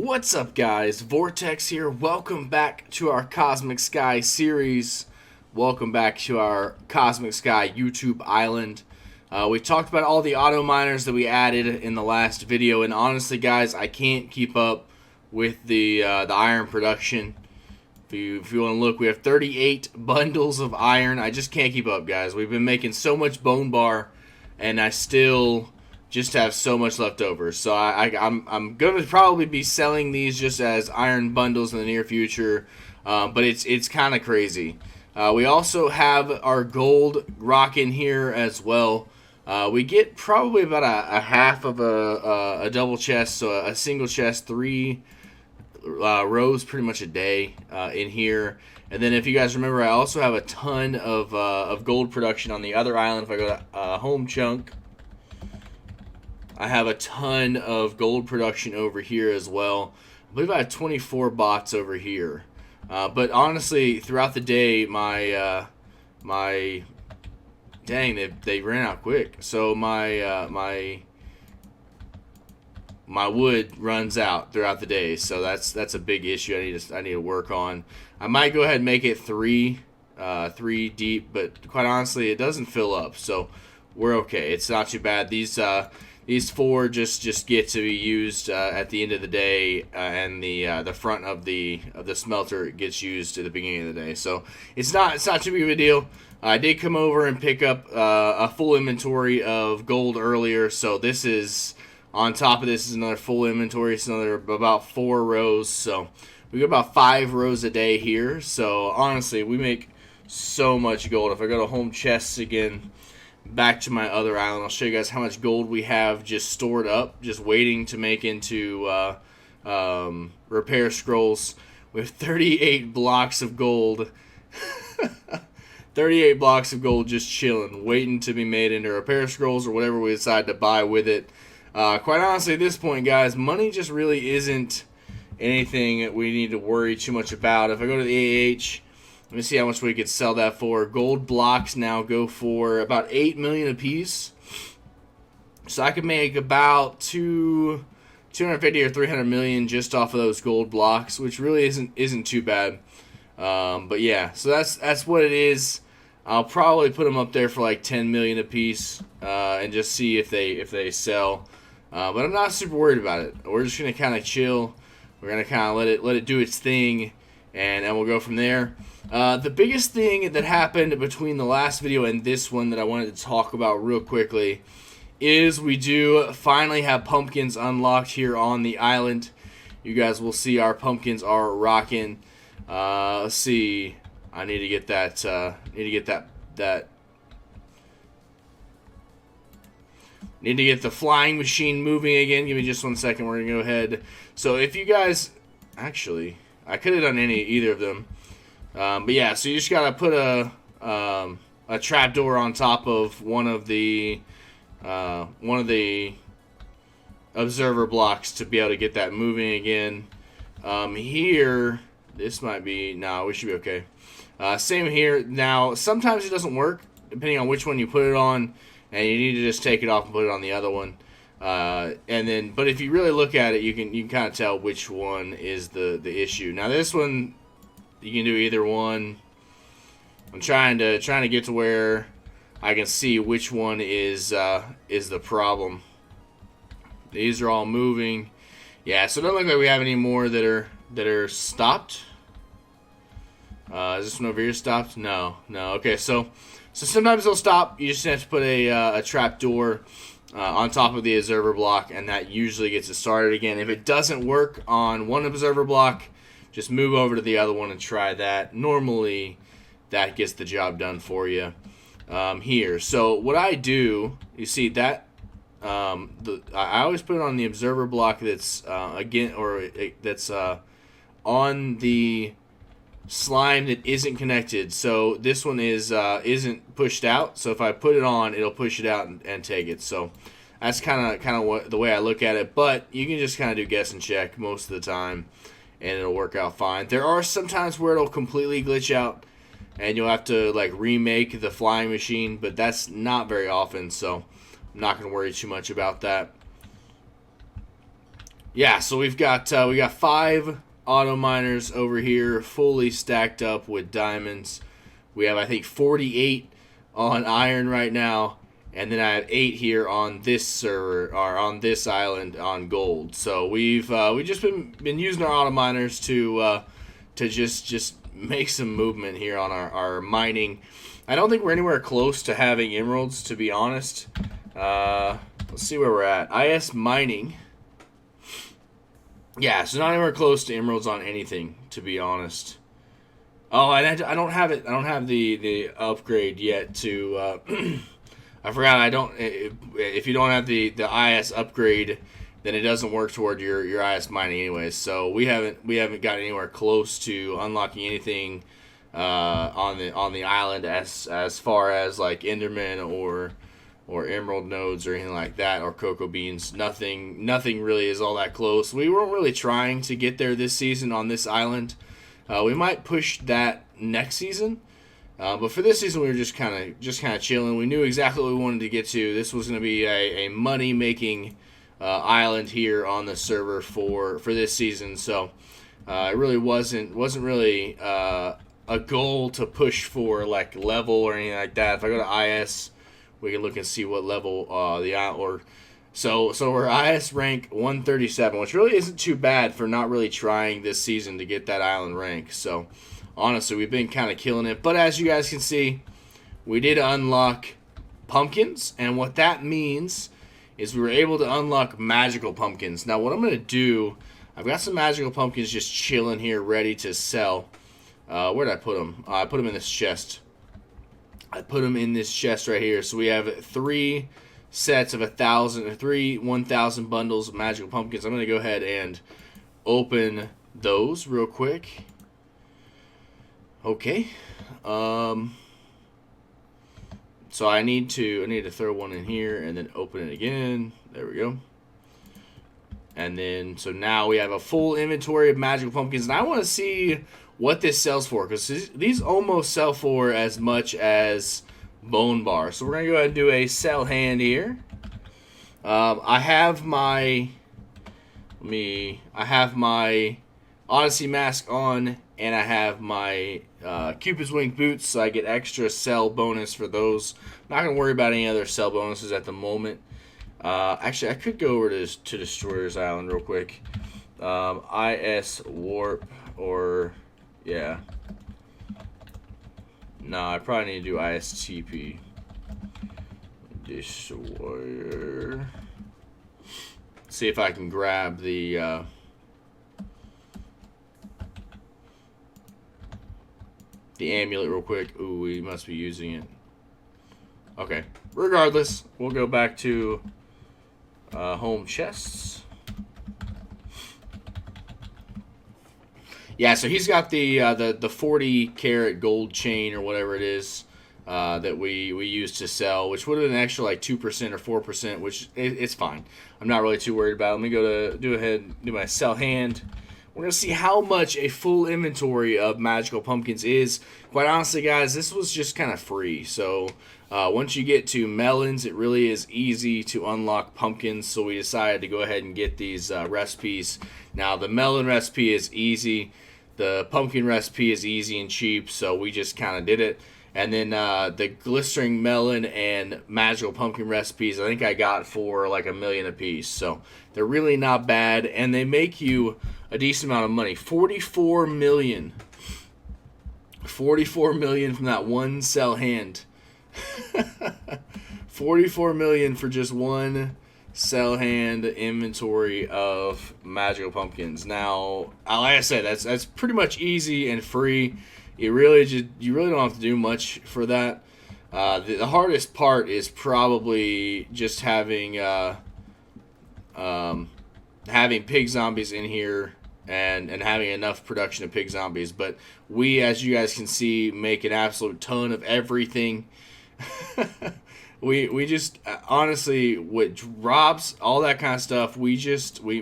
What's up, guys? Vortex here. Welcome back to our Cosmic Sky series. Welcome back to our Cosmic Sky YouTube island. We talked about all the auto miners that we added in the last video, and honestly, guys, I can't keep up with the iron production. If you want to look, we have 38 bundles of iron. I just can't keep up, guys. We've been making so much bone bar, and I still just have so much left over. So I'm going to probably be selling these just as iron bundles in the near future, but it's kind of crazy. We also have our gold rock in here as well. We get probably about a half of a double chest, so a single chest, 3 rows pretty much a day in here. And then if you guys remember, I also have a ton of gold production on the other island. If I go to home chunk, I have a ton of gold production over here as well. I believe I have 24 bots over here. But honestly, throughout the day, my dang, they ran out quick. So my wood runs out throughout the day. So that's a big issue I need to work on. I might go ahead and make it 3 deep, but quite honestly, it doesn't fill up. So we're okay. It's not too bad. These 4 just get to be used at the end of the day, and the front of the smelter gets used at the beginning of the day. So it's not too big of a deal. I did come over and pick up a full inventory of gold earlier, so this is on top of this is another full inventory. It's another about 4 rows, so we get about 5 rows a day here. So honestly, we make so much gold. If I go to home chests again, back to my other island, I'll show you guys how much gold we have just stored up, just waiting to make into repair scrolls. We have 38 blocks of gold. 38 blocks of gold just chilling, waiting to be made into repair scrolls or whatever we decide to buy with it. Quite honestly, at this point, guys, money just really isn't anything that we need to worry too much about. If I go to the AH, let me see how much we could sell that for. Gold blocks now go for about 8 million a piece. So I could make about 250 or 300 million just off of those gold blocks, which really isn't too bad. But yeah, so that's what it is. I'll probably put them up there for like 10 million a piece, and just see if they sell. But I'm not super worried about it. We're just gonna kind of chill. We're gonna kind of let it do its thing, and we'll go from there. The biggest thing that happened between the last video and this one that I wanted to talk about real quickly is we do finally have pumpkins unlocked here on the island. You guys will see our pumpkins are rocking. Let's see. I need to get that. Need to get the flying machine moving again. Give me just 1 second. We're gonna go ahead. So if you guys, actually, I could have done either of them. But yeah, so you just gotta put a trapdoor on top of one of the observer blocks to be able to get that moving again. Here, this might be no, we should be okay. Same here. Now, sometimes it doesn't work depending on which one you put it on, and you need to just take it off and put it on the other one. And then, but if you really look at it, you can kind of tell which one is the issue. Now, this one, you can do either one. I'm trying to get to where I can see which one is the problem. These are all moving. Yeah, so it doesn't look like we have any more that are stopped. Is this one over here stopped? No. Okay, so sometimes they'll stop. You just have to put a trap door on top of the observer block, and that usually gets it started again. If it doesn't work on one observer block, just move over to the other one and try that. Normally, that gets the job done for you here. So what I do, you see that I always put it on the observer block that's that's on the slime that isn't connected. So this one isn't pushed out. So if I put it on, it'll push it out and take it. So that's kind of what the way I look at it. But you can just kind of do guess and check most of the time, and it'll work out fine. There are some times where it'll completely glitch out, and you'll have to like remake the flying machine, but that's not very often. So I'm not going to worry too much about that. Yeah, so we got 5 auto miners over here, fully stacked up with diamonds. We have, I think, 48 on iron right now, and then I have 8 here on this server or on this island on gold. So we just been using our auto miners to just make some movement here on our mining. I don't think we're anywhere close to having emeralds, to be honest. Let's see where we're at. IS mining. Yeah, so not anywhere close to emeralds on anything, to be honest. Oh, and I don't have it. I don't have the upgrade yet to. I forgot. I don't. If you don't have the IS upgrade, then it doesn't work toward your IS mining anyways. So we haven't got anywhere close to unlocking anything on the island as far as like Enderman or emerald nodes or anything like that, or cocoa beans. Nothing really is all that close. We weren't really trying to get there this season on this island. We might push that next season, but for this season we were just kind of chilling. We knew exactly what we wanted to get to. This was going to be a money making island here on the server for this season. So it really wasn't really a goal to push for like level or anything like that. If I go to IS, we can look and see what level the or so we're IS rank 137, which really isn't too bad for not really trying this season to get that island rank. So honestly, we've been kind of killing it. But as you guys can see, we did unlock pumpkins, and what that means is we were able to unlock magical pumpkins. Now what I'm going to do, I've got some magical pumpkins just chilling here ready to sell. Where did I put them? I put them in this chest. I put them in this chest right here. So we have 3 sets of 1,000 or 1,000 bundles of magical pumpkins. I'm going to go ahead and open those real quick. Okay. So I need to throw one in here and then open it again. There we go. And then so now we have a full inventory of magical pumpkins, and I want to see what this sells for, because these almost sell for as much as bone bar. So we're gonna go ahead and do a sell hand here. I have my Odyssey mask on, and I have my Cupid's wing boots, so I get extra sell bonus for those. I'm not gonna worry about any other sell bonuses at the moment. Actually, I could go over to Destroyer's Island real quick. IS warp or yeah. No, I probably need to do ISTP. Destroyer. See if I can grab the amulet real quick. Ooh, we must be using it. Okay. Regardless, we'll go back to home chests. Yeah, so he's got the 40 karat gold chain or whatever it is that we used to sell, which would have been an extra like 2% or 4%, which it's fine. I'm not really too worried about it. Let me go ahead and do my sell hand. We're going to see how much a full inventory of magical pumpkins is. Quite honestly, guys, this was just kind of free. So once you get to melons, it really is easy to unlock pumpkins. So we decided to go ahead and get these recipes. Now, the melon recipe is easy. The pumpkin recipe is easy and cheap, so we just kind of did it. And then the glistering melon and magical pumpkin recipes, I think I got for like $1 million a piece. So they're really not bad, and they make you a decent amount of money. 44 million. 44 million from that one sell hand. 44 million for just one sell hand inventory of magical pumpkins. Now, like I said, that's pretty much easy and free. You really don't have to do much for that. The hardest part is probably just having pig zombies in here and having enough production of pig zombies. But we, as you guys can see, make an absolute ton of everything. We just honestly, with drops, all that kind of stuff, we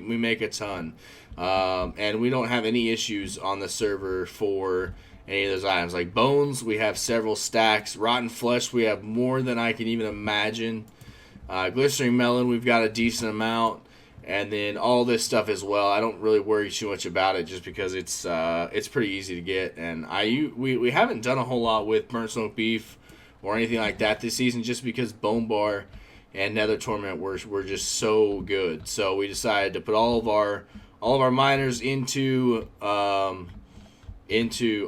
make a ton, and we don't have any issues on the server for any of those items. Like bones, we have several stacks. Rotten flesh, we have more than I can even imagine. Glistering melon, we've got a decent amount, And then all this stuff as well. I don't really worry too much about it just because it's pretty easy to get. And we haven't done a whole lot with burnt smoked beef or anything like that this season just because Bone Bar and Nether Torment were just so good. So we decided to put all of our miners into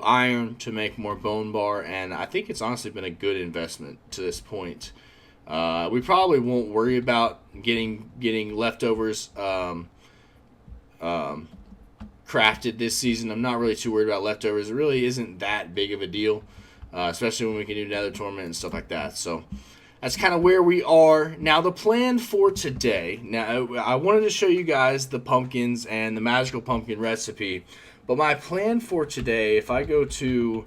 iron to make more Bone Bar, and I think it's honestly been a good investment to this point. We probably won't worry about getting leftovers crafted this season. I'm not really too worried about leftovers. It really isn't that big of a deal, especially when we can do Nether Torment and stuff like that. So that's kind of where we are. Now the plan for today. Now I wanted to show you guys the pumpkins and the magical pumpkin recipe, but my plan for today, if I go to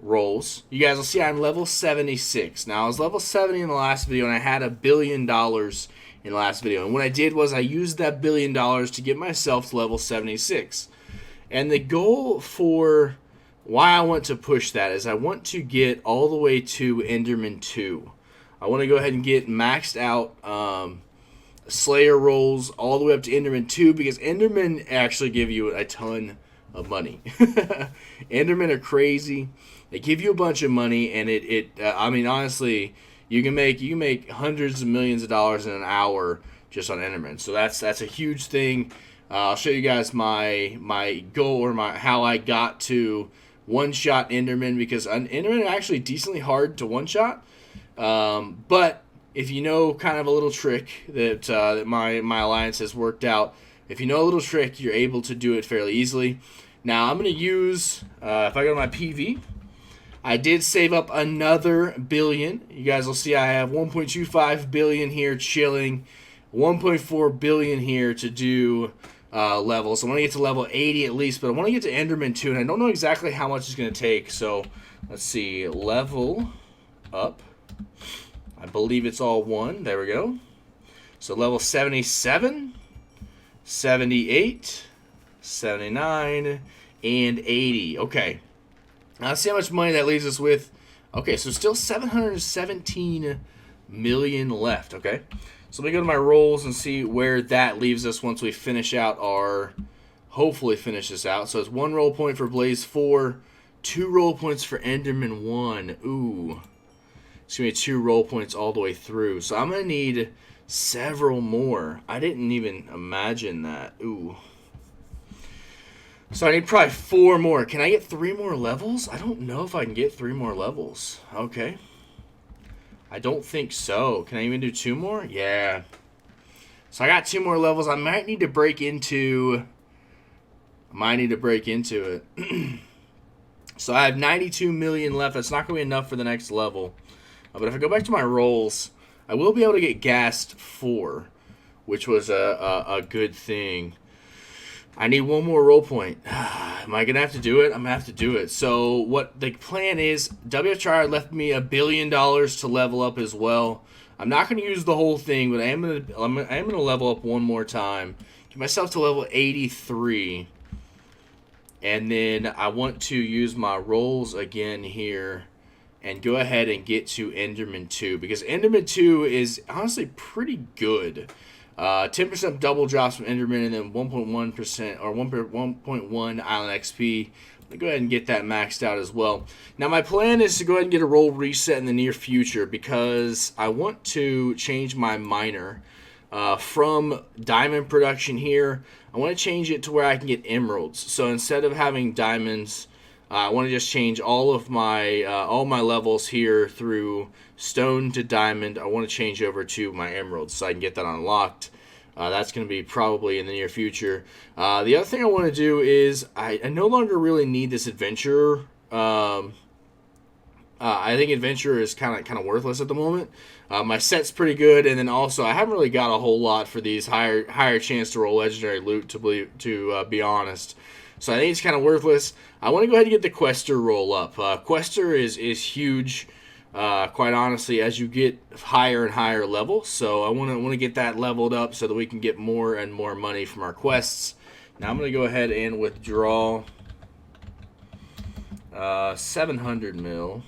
rolls, you guys will see I'm level 76. Now I was level 70 in the last video and I had $1 billion in the last video, and what I did was I used that $1 billion to get myself to level 76. And the goal for why I want to push that is I want to get all the way to Enderman 2. I want to go ahead and get maxed out Slayer rolls all the way up to Enderman 2 because Enderman actually give you a ton of money. Endermen are crazy. They give you a bunch of money, and I mean, honestly, you can make hundreds of millions of dollars in an hour just on Enderman. So that's a huge thing. I'll show you guys my goal or how I got to one-shot Enderman, because Enderman are actually decently hard to one-shot. But if you know kind of a little trick that my alliance has worked out, if you know a little trick, you're able to do it fairly easily. Now I'm going to use, if I go to my PV, I did save up another $1 billion. You guys will see I have 1.25 billion here chilling, 1.4 billion here to do levels. I want to get to level 80 at least, but I want to get to Enderman 2, and I don't know exactly how much it's going to take. So let's see, level up. I believe it's all 1. There we go. So level 77, 78, 79, and 80. Okay. Now let's see how much money that leaves us with. Okay, so still 717 million left. Okay. So let me go to my rolls and see where that leaves us once we finish out hopefully finish this out. So it's 1 roll point for Blaze 4, 2 roll points for Enderman 1. Ooh. It's going to be 2 roll points all the way through. So I'm going to need several more. I didn't even imagine that. Ooh. So I need probably 4 more. Can I get 3 more levels? I don't know if I can get 3 more levels. Okay. I don't think so. Can I even do 2 more? Yeah. So I got 2 more levels. I might need to break into it. So I have 92 million left. That's not going to be enough for the next level. But if I go back to my rolls, I will be able to get gassed 4, which was a good thing. I need 1 more roll point. Am I going to have to do it? I'm going to have to do it. So what the plan is, WHR left me $1 billion to level up as well. I'm not going to use the whole thing, but I am going to level up 1 more time. Get myself to level 83. And then I want to use my rolls again here and go ahead and get to Enderman 2, because Enderman 2 is honestly pretty good. 10% double drops from Enderman, and then 1.1% or 1.1 Island XP. I'm going to go ahead and get that maxed out as well. Now my plan is to go ahead and get a roll reset in the near future, because I want to change my miner from diamond production here. I want to change it to where I can get emeralds. So instead of having diamonds, I want to just change all my levels here through stone to diamond. I want to change over to my emeralds so I can get that unlocked. That's going to be probably in the near future. The other thing I want to do is I no longer really need this adventurer. I think adventurer is kind of worthless at the moment. My set's pretty good, and then also I haven't really got a whole lot for these higher chance to roll legendary loot, to be honest. So I think it's kind of worthless. I want to go ahead and get the Quester roll up. Quester is huge, quite honestly, as you get higher and higher levels. So I want to get that leveled up so that we can get more and more money from our quests. Now I'm going to go ahead and withdraw 700 mil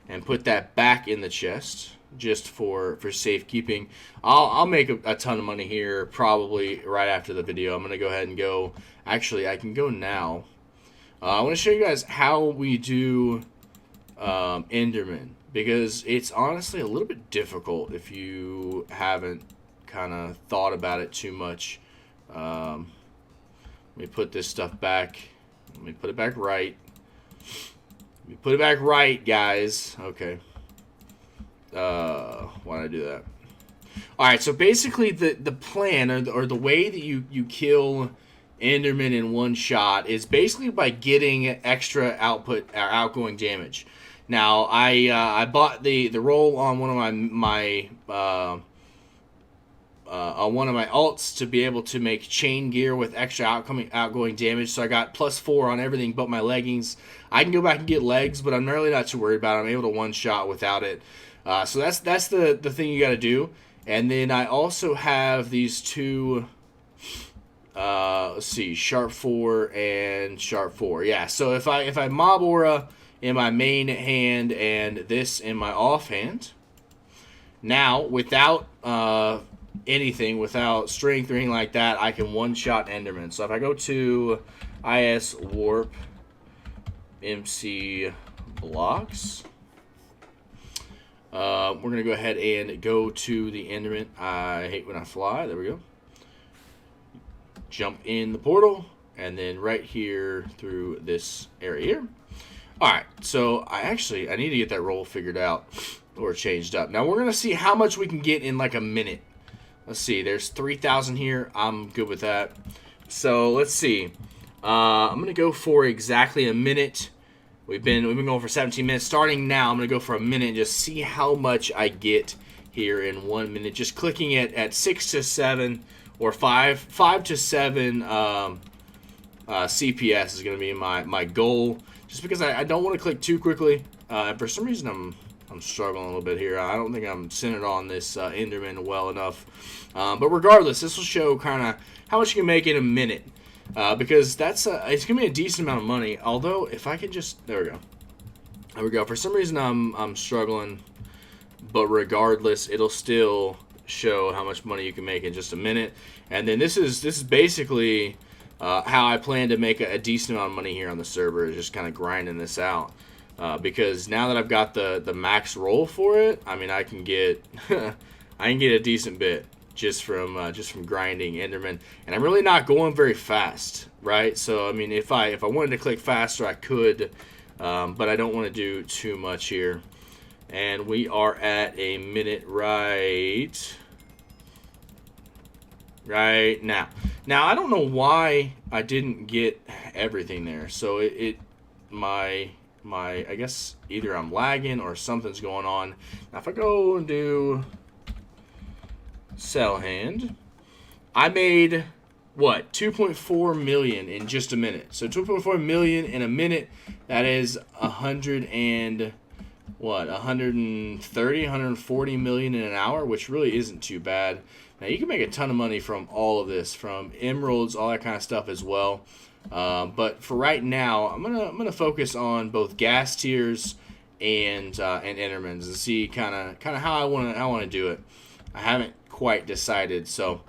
and put that back in the chest. just for safekeeping. I'll make a ton of money here probably right after the video. I'm gonna go ahead and go. Actually, I can go now. I want to show you guys how we do Enderman, because it's honestly a little bit difficult if you haven't kind of thought about it too much. Let me put this stuff back. Let me put it back right. Let me put it back right, guys. Okay. Why did I do that? Alright, so basically the plan or the way that you kill Enderman in one shot is basically by getting extra output or outgoing damage. Now I bought the roll on one of my alts to be able to make chain gear with extra outgoing damage. So I got +4 on everything but my leggings. I can go back and get legs, but I'm really not too worried about it. I'm able to one shot without it. So that's the thing you got to do. And then I also have these two. Let's see, sharp 4 and sharp 4. Yeah. So if I mob aura in my main hand and this in my offhand, now without anything, without strength or anything like that, I can one-shot Enderman. So if I go to IS Warp MC Blocks, we're going to go ahead and go to the Enderman. I hate when I fly. There we go. Jump in the portal, and then right here through this area here. Alright, so I need to get that roll figured out or changed up. Now we're going to see how much we can get in like a minute. Let's see, there's 3,000 here. I'm good with that. So let's see. I'm going to go for exactly a minute. We've been going for 17 minutes. Starting now, I'm going to go for a minute and just see how much I get here in 1 minute. Just clicking it at 6 to 7 or 5 to 7 CPS is going to be my goal. Just because I don't want to click too quickly. For some reason, I'm struggling a little bit here. I don't think I'm centered on this Enderman well enough. But regardless, this will show kind of how much you can make in a minute. Because it's going to be a decent amount of money. Although, if I could just... There we go. There we go. For some reason, I'm struggling. But regardless, it'll still show how much money you can make in just a minute. And then this is basically how I plan to make a decent amount of money here on the server. Is just kind of grinding this out. Because now that I've got the max roll for it, I mean, I can get a decent bit just from grinding Enderman, and I'm really not going very fast, right? So I mean, if I wanted to click faster, I could, but I don't want to do too much here. And we are at a minute right now. Now I don't know why I didn't get everything there. So I guess either I'm lagging or something's going on. Now if I go and do sell hand, I made what, 2.4 million in just a minute. So 2.4 million in a minute, that is 130, 140 million in an hour, which really isn't too bad. Now you can make a ton of money from all of this, from emeralds, all that kind of stuff as well. But for right now, I'm gonna focus on both gas tiers and Endermans and see kind of how I want to do it. I haven't quite decided, so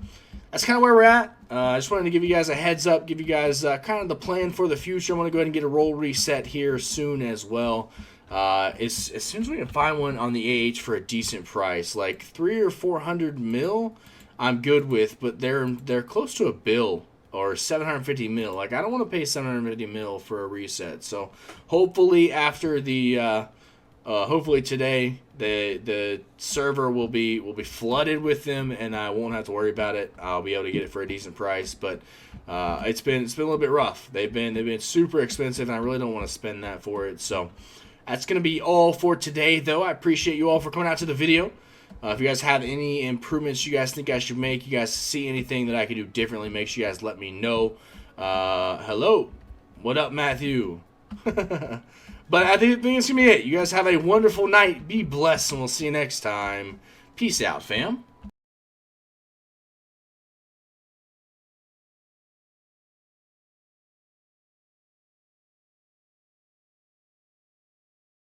that's kind of where we're at. I just wanted to give you guys a heads up, give you guys kind of the plan for the future. I'm gonna go ahead and get a roll reset here soon as well. As soon as we can find one on the AH for a decent price, like 300 or 400 mil, I'm good with. But they're close to a bill. Or 750 mil. Like, I don't want to pay 750 mil for a reset. So hopefully after the hopefully today the server will be flooded with them, and I won't have to worry about it. I'll be able to get it for a decent price. But it's been a little bit rough. They've been super expensive, and I really don't want to spend that for it. So that's gonna be all for today, though. I appreciate you all for coming out to the video. If you guys have any improvements you guys think I should make, you guys see anything that I could do differently, make sure you guys let me know. Hello. What up, Matthew? But I think it's going to be it. You guys have a wonderful night. Be blessed, and we'll see you next time. Peace out, fam.